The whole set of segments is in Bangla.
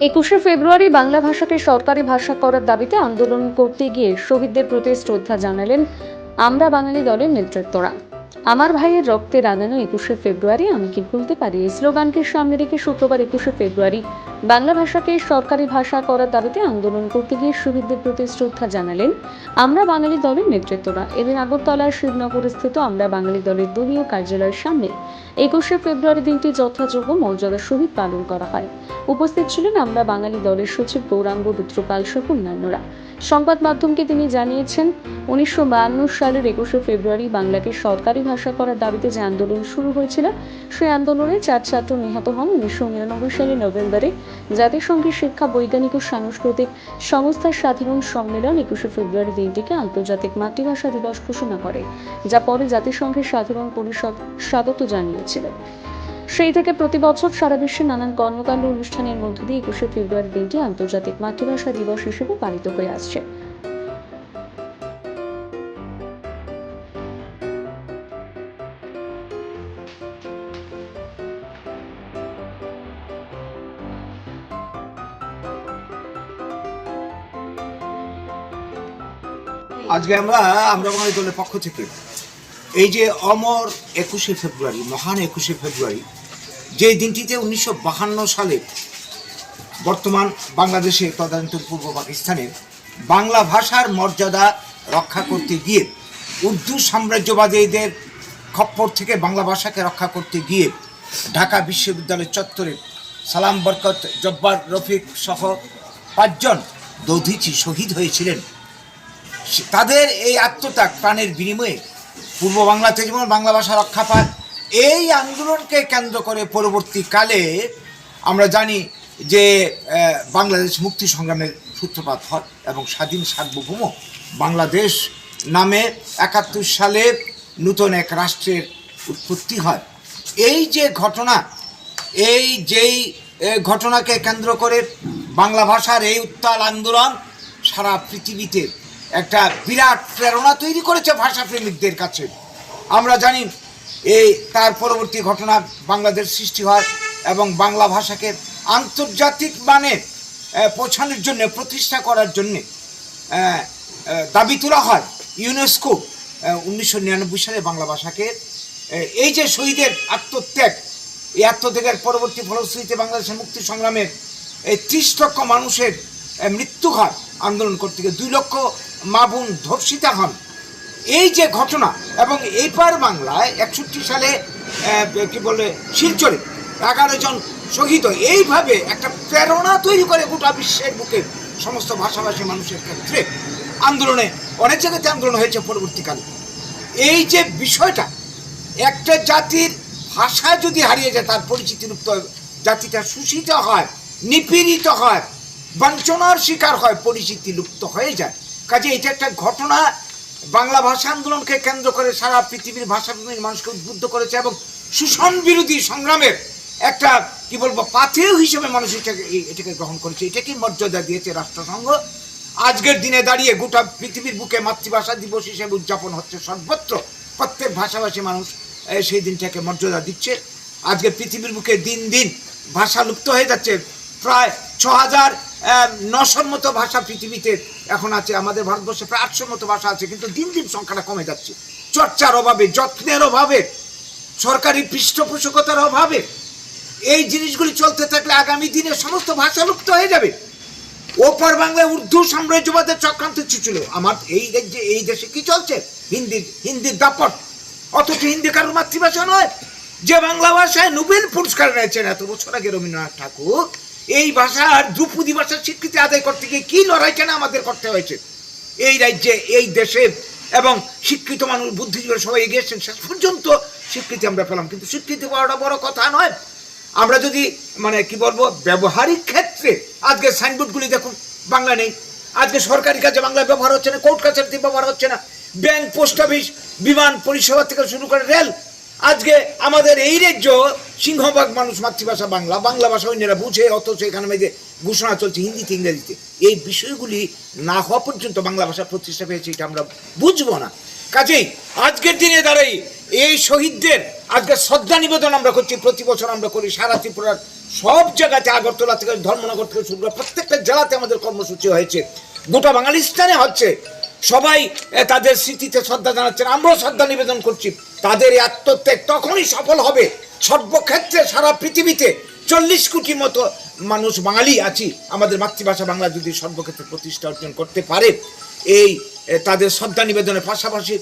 একুশে ফেব্রুয়ারি বাংলা ভাষাকে সরকারি ভাষা করার দাবিতে আন্দোলন করতে গিয়ে শহীদদের প্রতি শ্রদ্ধা জানালেন আমরা বাঙালি দলের নেতৃত্বরা। আমার ভাইয়ের রক্তে রাঙানো একুশে ফেব্রুয়ারি আমি কি ভুলতে পারি, এই স্লোগানকে সামনে রেখে শুক্রবার একুশে ফেব্রুয়ারি বাংলা ভাষাকে সরকারি ভাষা করার দাবিতে আন্দোলন করতে গিয়ে শহীদদের প্রতি শ্রদ্ধা জানালেন আমরা বাঙালি দলের নেতৃত্বরা। এদিন আগরতলার শিবনগরে স্থিত আমরা বাঙালি দলের দলীয় কার্যালয়ের সামনে একুশে ফেব্রুয়ারি দিনটি যথাযোগ্য মর্যাদার সহিত পালন করা হয়। উপস্থিত ছিলেন আমরা বাঙালি দলের সচিব গৌরাঙ্গ রুদ্রপাল সহ অন্যান্যরা। সংবাদ মাধ্যমকে তিনি জানিয়েছেন, 1952 সালের 21শে ফেব্রুয়ারি বাংলাকে সরকারি ভাষা করার দাবিতে যে আন্দোলন শুরু হয়েছিল, সেই আন্দোলনে 4 ছাত্র নিহত হন। 1999 সালের নভেম্বরে জাতিসংঘের শিক্ষা, বৈজ্ঞানিক ও সাংস্কৃতিক সংস্থার সাধারণ সম্মেলন 21শে ফেব্রুয়ারি দিনটিকে আন্তর্জাতিক মাতৃভাষা দিবস ঘোষণা করে, যা পরে জাতিসংঘের সাধারণ পরিষদ স্বাগত জানিয়েছিল। সেই থেকে প্রতি বছর সারা বিশ্বে নানান কর্মকাণ্ড অনুষ্ঠানের মধ্য দিয়ে 21শে ফেব্রুয়ারি দিনটি আন্তর্জাতিক মাতৃভাষা দিবস হিসেবে পালিত হয়ে আসছে। আজকে আমরা বাঙালি দলের পক্ষ থেকে এই যে অমর 21শে ফেব্রুয়ারি, মহান 21শে ফেব্রুয়ারি, যে দিনটিতে 1952 সালে বর্তমান বাংলাদেশে তদানীন্তন পূর্ব পাকিস্তানের বাংলা ভাষার মর্যাদা রক্ষা করতে গিয়ে উর্দু সাম্রাজ্যবাদীদের খপ্পর থেকে বাংলা ভাষাকে রক্ষা করতে গিয়ে ঢাকা বিশ্ববিদ্যালয় চত্বরে সালাম বরকত, জব্বার রফিক সহ 5 জন দধিচি শহীদ হয়েছিলেন। তাদের এই আত্মত্যাগ প্রাণের বিনিময়ে পূর্ব বাংলাতে যেমন বাংলা ভাষা রক্ষা পায়, এই আন্দোলনকে কেন্দ্র করে পরবর্তীকালে আমরা জানি যে বাংলাদেশ মুক্তি সংগ্রামের সূত্রপাত হয় এবং স্বাধীন সার্বভৌম বাংলাদেশ নামে 71 সালে নূতন এক রাষ্ট্রের উৎপত্তি হয়। এই যে ঘটনা, যেই ঘটনাকে কেন্দ্র করে বাংলা ভাষার এই উত্তাল আন্দোলন সারা পৃথিবীতে একটা বিরাট প্রেরণা তৈরি করেছে ভাষাপ্রেমিকদের কাছে। আমরা জানি তার পরবর্তী ঘটনা বাংলাদেশ সৃষ্টি হয় এবং বাংলা ভাষাকে আন্তর্জাতিক মানে পৌঁছানোর জন্য, প্রতিষ্ঠা করার জন্যে দাবি তোলা হয়। ইউনেস্কো 1999 সালে বাংলা ভাষাকে এই যে শহীদের আত্মত্যাগ, এই আত্মত্যাগের পরবর্তী ফলশ্রুতিতে বাংলাদেশের মুক্তি সংগ্রামের 30 লক্ষ মানুষের মৃত্যু হয় আন্দোলন করতে গিয়ে, 2 লক্ষ মা বোন ধর্ষিতা হন। এই যে ঘটনা এবং এইবার বাংলায় 61 সালে শিলচরে 11 জন শহীদ হয়। এইভাবে একটা প্রেরণা তৈরি করে গোটা বিশ্বের বুকে সমস্ত ভাষাভাষী মানুষের ক্ষেত্রে আন্দোলনে, অনেক জায়গাতে আন্দোলন হয়েছে পরবর্তীকালে। এই যে বিষয়টা, একটা জাতির ভাষা যদি হারিয়ে যায়, তার পরিচিতি লুপ্ত হয়, জাতিটা শোষিত হয়, নিপীড়িত হয়, বঞ্চনার শিকার হয়, পরিচিতি লুপ্ত হয়ে যায়। কাজে এটা একটা ঘটনা বাংলা ভাষা আন্দোলনকে কেন্দ্র করে সারা পৃথিবীর ভাষাপ্রেমী মানুষকে উদ্বুদ্ধ করেছে এবং শোষণ বিরোধী সংগ্রামের একটা পাথেয় হিসেবে মানুষ এটাকে গ্রহণ করেছে। এটাকে মর্যাদা দিয়েছে রাষ্ট্রসংঘ। আজকের দিনে দাঁড়িয়ে গোটা পৃথিবীর বুকে মাতৃভাষা দিবস হিসেবে উদযাপন হচ্ছে সর্বত্র। প্রত্যেক ভাষাভাষী মানুষ সেই দিনটাকে মর্যাদা দিচ্ছে। আজকে পৃথিবীর বুকে দিন দিন ভাষা লুপ্ত হয়ে যাচ্ছে। প্রায় 6900 মতো ভাষা পৃথিবীতে এখন আছে। আমাদের ভারতবর্ষে প্রায় 800 মতো ভাষা আছে, কিন্তু দিন দিন সংখ্যাটা কমে যাচ্ছে। চর্চার অভাবে, যত্নের অভাবে, সরকারি পৃষ্ঠপোষকতার অভাবে এই জিনিসগুলি চলতে থাকলে আগামী দিনে সমস্ত ভাষা লুপ্ত হয়ে যাবে। ওপার বাংলায় উর্দু সাম্রাজ্যবাদের চক্রান্ত ছিল। আমার এই দেশে কি চলছে? হিন্দির দাপট, অথচ হিন্দি কারোর মাতৃভাষা নয়। যে বাংলা ভাষায় নোবেল পুরস্কার রয়েছেন এত বছর আগে রবীন্দ্রনাথ ঠাকুর, এই ভাষার ধ্রুপদী ভাষার স্বীকৃতি আদায় করতে গিয়ে কি লড়াইটা না আমাদের করতে হয়েছে। এই রাজ্যে, এই দেশে এবং শিক্ষিত মানুষ, বুদ্ধিজীবী সবাই এগিয়েছেন, শেষ পর্যন্ত স্বীকৃতি আমরা পেলাম। কিন্তু স্বীকৃতি পাওয়াটা বড় কথা নয়। আমরা যদি ব্যবহারিক ক্ষেত্রে আজকে সাইনবোর্ডগুলি দেখুন, বাংলা নেই। আজকে সরকারি কাজে বাংলা ব্যবহার হচ্ছে না, কোর্ট কাছারিতে ব্যবহার হচ্ছে না, ব্যাংক, পোস্ট অফিস, বিমান পরিষেবা থেকে শুরু করে রেল। আজকে আমাদের এই রাজ্য সিংহভাগ মানুষ মাতৃভাষা বাংলা, বাংলা ভাষা অন্যরা বুঝে, অথচ এখানে যে ঘোষণা চলছে হিন্দিতে, ইংরেজিতে। এই বিষয়গুলি না হওয়া পর্যন্ত বাংলা ভাষা প্রতিষ্ঠা পেয়েছে এটা আমরা বুঝবো না। কাজেই আজকের দিনে দাঁড়াই এই শহীদদের আজকে শ্রদ্ধা নিবেদন আমরা করছি, প্রতি বছর আমরা করি। সারা ত্রিপুরার সব জায়গাতে, আগরতলা থেকে ধর্মনগর থেকে শুরু করে প্রত্যেকটা জেলাতে আমাদের কর্মসূচি হয়েছে, গোটা বাঙালিস্তানে হচ্ছে। সবাই তাদের স্মৃতিতে শ্রদ্ধা জানাচ্ছেন, আমরাও শ্রদ্ধা নিবেদন করছি। তাদের এই আত্মত্যাগ তখনই সফল হবে সর্বক্ষেত্রে। সারা পৃথিবীতে 40 কোটি মতো মানুষ বাঙালি আছি, আমাদের মাতৃভাষা বাংলা যদি সর্বক্ষেত্রে প্রতিষ্ঠা অর্জন করতে পারে, এই তাদের শ্রদ্ধা নিবেদনের পাশাপাশি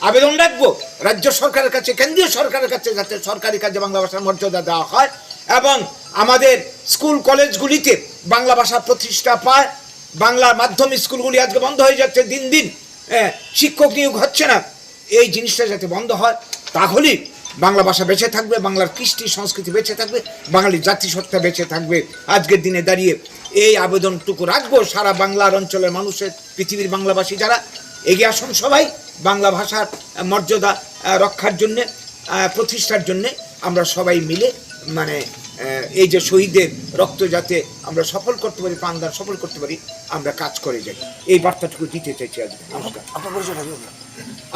আবেদন রাখবো রাজ্য সরকারের কাছে, কেন্দ্রীয় সরকারের কাছে, যাতে সরকারি কাজে বাংলা ভাষার মর্যাদা দেওয়া হয় এবং আমাদের স্কুল কলেজগুলিতে বাংলা ভাষা প্রতিষ্ঠা পায়। বাংলা মাধ্যম স্কুলগুলি আজকে বন্ধ হয়ে যাচ্ছে, দিন দিন শিক্ষক নিয়োগ হচ্ছে না। এই জিনিসটা যাতে বন্ধ হয়, তাহলেই বাংলা ভাষা বেঁচে থাকবে, বাংলার কৃষ্টি সংস্কৃতি বেঁচে থাকবে, বাঙালি জাতিসত্তা বেঁচে থাকবে। আজকের দিনে দাঁড়িয়ে এই আবেদনটুকু রাখবো সারা বাংলার অঞ্চলের মানুষের, পৃথিবীর বাংলাভাষী যারা, এগিয়ে আসুন সবাই বাংলা ভাষার মর্যাদা রক্ষার জন্যে, প্রতিষ্ঠার জন্যে আমরা সবাই মিলে মানে এই যে শহীদের রক্ত যাতে আমরা সফল করতে পারি, প্রাণদান সফল করতে পারি, আমরা কাজ করে যাই। এই বার্তাটুকু দিতে চাইছি আজকে। নমস্কার। আপনার পরিচয়টা কি?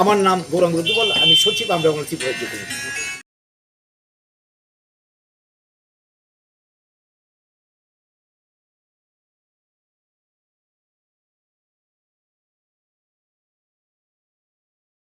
আমার নাম গৌরাঙ্গ দুবল, আমি সচিব আমরা ত্রিপুরা।